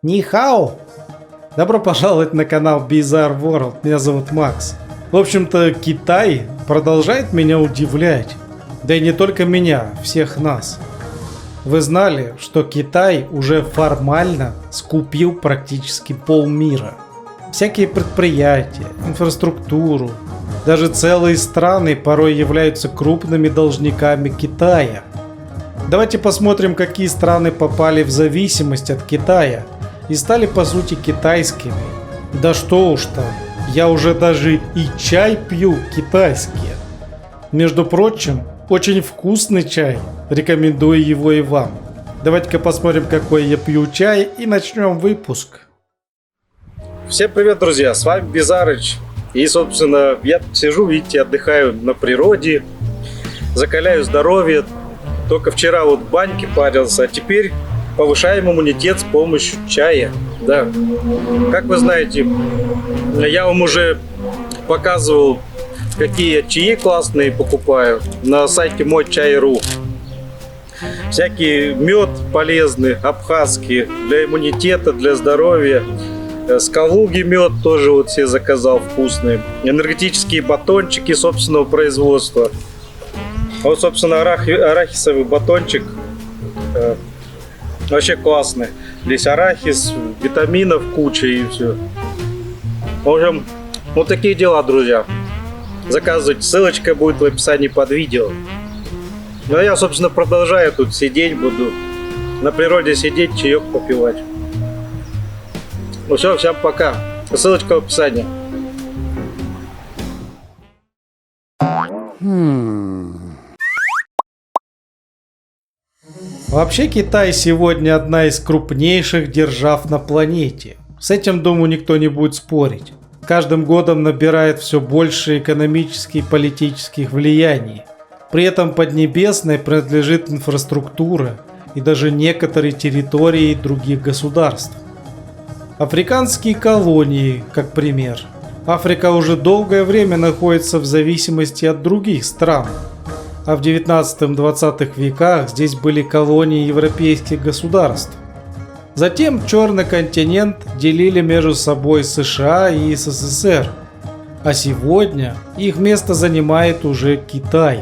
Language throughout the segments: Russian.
Нихао! Добро пожаловать на канал Bizarre World, меня зовут Макс. В общем-то, Китай продолжает меня удивлять. Да и не только меня, всех нас. Вы знали, что Китай уже формально скупил практически полмира? Всякие предприятия, инфраструктуру, даже целые страны порой являются крупными должниками Китая. Давайте посмотрим, какие страны попали в зависимость от Китая и стали по сути китайскими. Да что уж там, я уже даже и чай пью китайский. Между прочим, очень вкусный чай, рекомендую его и вам. Давайте-ка посмотрим, какой я пью чай, и начнем выпуск. Всем привет, друзья, с вами Bizarre. И, собственно, я сижу, видите, отдыхаю на природе, закаляю здоровье. Только вчера вот в баньке парился, а теперь повышаем иммунитет с помощью чая. Да. Как вы знаете, я вам уже показывал, какие я чаи классные покупаю на сайте MойChai.ru. Всякий мед полезный, абхазский, для иммунитета, для здоровья. С Калуги мед тоже вот себе заказал вкусный. Энергетические батончики собственного производства. Вот, собственно, арахисовый батончик вообще классный. Здесь арахис, витаминов куча и все. В общем, вот такие дела, друзья. Заказывайте, ссылочка будет в описании под видео. Ну а я, собственно, продолжаю тут сидеть, буду на природе сидеть, чаек попивать. Ну все, всем пока. Ссылочка в описании. Вообще Китай сегодня одна из крупнейших держав на планете. С этим, думаю, никто не будет спорить. Каждым годом набирает все больше экономических и политических влияний. При этом Поднебесной принадлежит инфраструктура и даже некоторые территории других государств. Африканские колонии, как пример. Африка уже долгое время находится в зависимости от других стран. А в 19-20 веках здесь были колонии европейских государств. Затем Черный континент делили между собой США и СССР. А сегодня их место занимает уже Китай.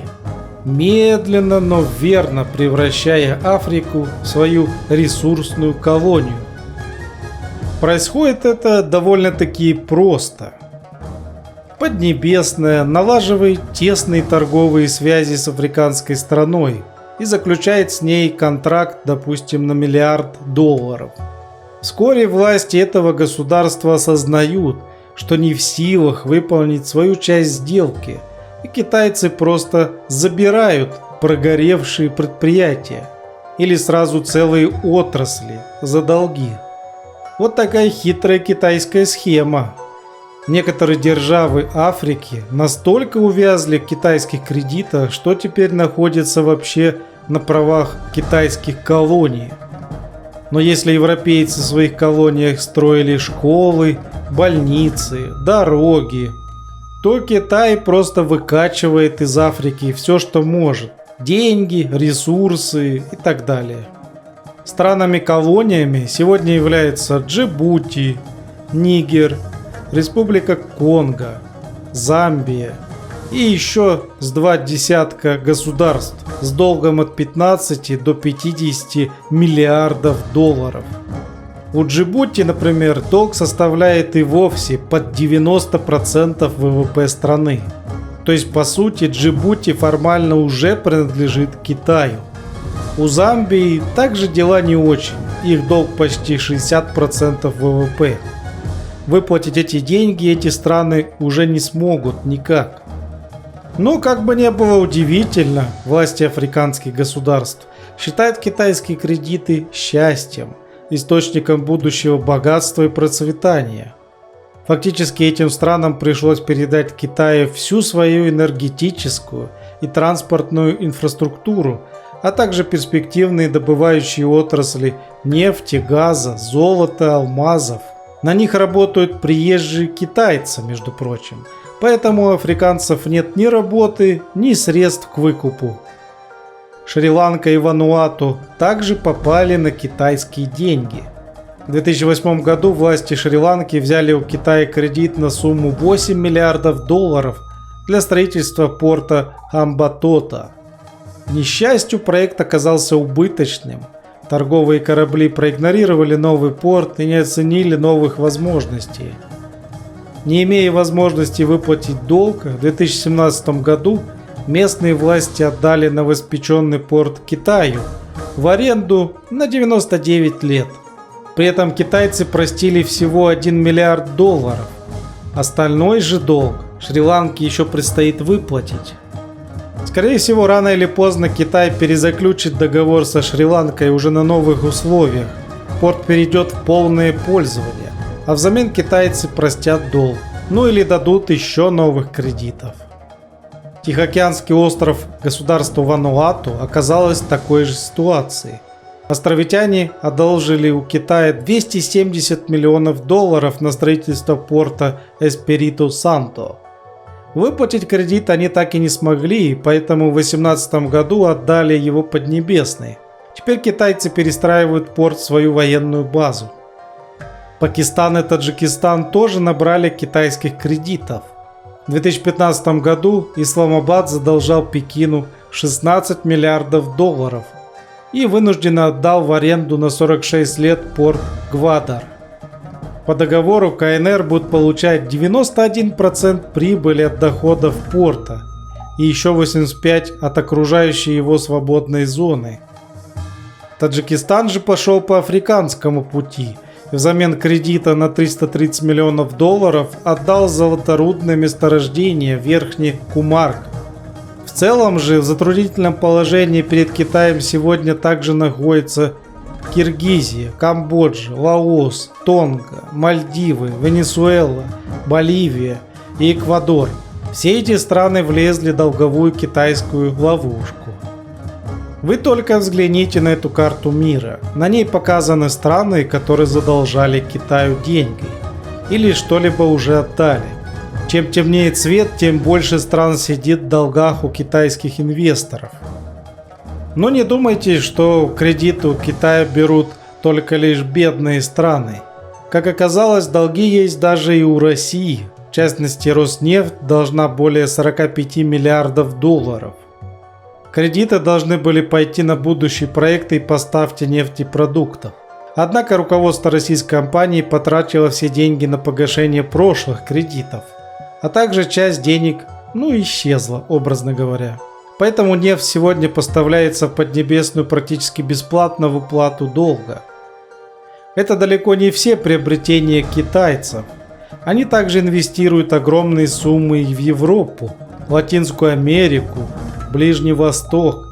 Медленно, но верно превращая Африку в свою ресурсную колонию. Происходит это довольно-таки просто. Поднебесная налаживает тесные торговые связи с африканской страной и заключает с ней контракт, допустим, на $1 миллиард. Вскоре власти этого государства осознают, что не в силах выполнить свою часть сделки, и китайцы просто забирают прогоревшие предприятия или сразу целые отрасли за долги. Вот такая хитрая китайская схема. Некоторые державы Африки настолько увязли в китайских кредитах, что теперь находятся вообще на правах китайских колоний. Но если европейцы в своих колониях строили школы, больницы, дороги, то Китай просто выкачивает из Африки все, что может. Деньги, ресурсы и так далее. Странами-колониями сегодня являются Джибути, Нигер, Республика Конго, Замбия и еще с 20 государств с долгом от 15 до 50 миллиардов долларов. У Джибути, например, долг составляет и вовсе под 90% ВВП страны. То есть, по сути, Джибути формально уже принадлежит Китаю. У Замбии также дела не очень, их долг почти 60% ВВП. Выплатить эти деньги эти страны уже не смогут никак. Но как бы не было удивительно, власти африканских государств считают китайские кредиты счастьем, источником будущего богатства и процветания. Фактически этим странам пришлось передать Китаю всю свою энергетическую и транспортную инфраструктуру, а также перспективные добывающие отрасли нефти, газа, золота, алмазов. На них работают приезжие китайцы, между прочим, поэтому у африканцев нет ни работы, ни средств к выкупу. Шри-Ланка и Вануату также попали на китайские деньги. В 2008 году власти Шри-Ланки взяли у Китая кредит на сумму 8 миллиардов долларов для строительства порта Амбатота. К несчастью, проект оказался убыточным. Торговые корабли проигнорировали новый порт и не оценили новых возможностей. Не имея возможности выплатить долг, в 2017 году местные власти отдали новоиспеченный порт Китаю в аренду на 99 лет. При этом китайцы простили всего 1 миллиард долларов. Остальной же долг Шри-Ланке еще предстоит выплатить. Скорее всего, рано или поздно Китай перезаключит договор со Шри-Ланкой уже на новых условиях. Порт перейдет в полное пользование, а взамен китайцы простят долг, ну или дадут еще новых кредитов. Тихоокеанский остров государства Вануату оказалось в такой же ситуации. Островитяне одолжили у Китая 270 миллионов долларов на строительство порта Эспириту Санто. Выплатить кредит они так и не смогли, поэтому в 2018 году отдали его Поднебесной. Теперь китайцы перестраивают порт в свою военную базу. Пакистан и Таджикистан тоже набрали китайских кредитов. В 2015 году Исламабад задолжал Пекину 16 миллиардов долларов и вынужденно отдал в аренду на 46 лет порт Гвадар. По договору КНР будет получать 91% прибыли от доходов порта и еще 85% от окружающей его свободной зоны. Таджикистан же пошел по африканскому пути и взамен кредита на 330 миллионов долларов отдал золоторудное месторождение Верхний Кумарк. В целом же в затруднительном положении перед Китаем сегодня также находится Киргизия, Камбоджа, Лаос, Тонга, Мальдивы, Венесуэла, Боливия и Эквадор. Все эти страны влезли в долговую китайскую ловушку. Вы только взгляните на эту карту мира. На ней показаны страны, которые задолжали Китаю деньги или что-либо уже отдали. Чем темнее цвет, тем больше стран сидит в долгах у китайских инвесторов. Но не думайте, что кредиты у Китая берут только лишь бедные страны. Как оказалось, долги есть даже и у России. В частности, Роснефть должна более 45 миллиардов долларов. Кредиты должны были пойти на будущие проекты и поставки нефтепродуктов. Однако руководство российской компании потратило все деньги на погашение прошлых кредитов. А также часть денег, исчезла, образно говоря. Поэтому нефть сегодня поставляется в Поднебесную практически бесплатно в уплату долга. Это далеко не все приобретения китайцев. Они также инвестируют огромные суммы и в Европу, Латинскую Америку, Ближний Восток.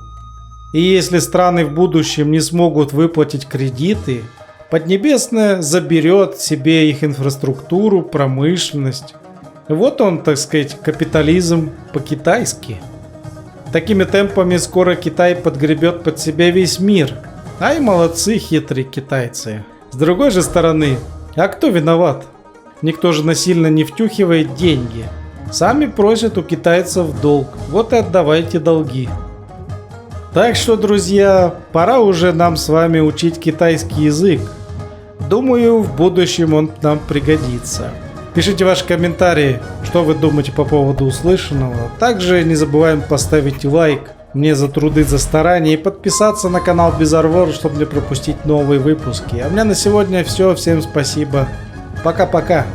И если страны в будущем не смогут выплатить кредиты, Поднебесная заберет себе их инфраструктуру, промышленность. Вот он, так сказать, капитализм по-китайски. Такими темпами скоро Китай подгребет под себя весь мир. Ай, молодцы, хитрые китайцы. С другой же стороны, а кто виноват? Никто же насильно не втюхивает деньги. Сами просят у китайцев долг. Вот и отдавайте долги. Так что, друзья, пора уже нам с вами учить китайский язык. Думаю, в будущем он нам пригодится. Пишите ваши комментарии, что вы думаете по поводу услышанного. Также не забываем поставить лайк мне за труды, за старания и подписаться на канал Bizarre World, чтобы не пропустить новые выпуски. А у меня на сегодня все. Всем спасибо. Пока-пока.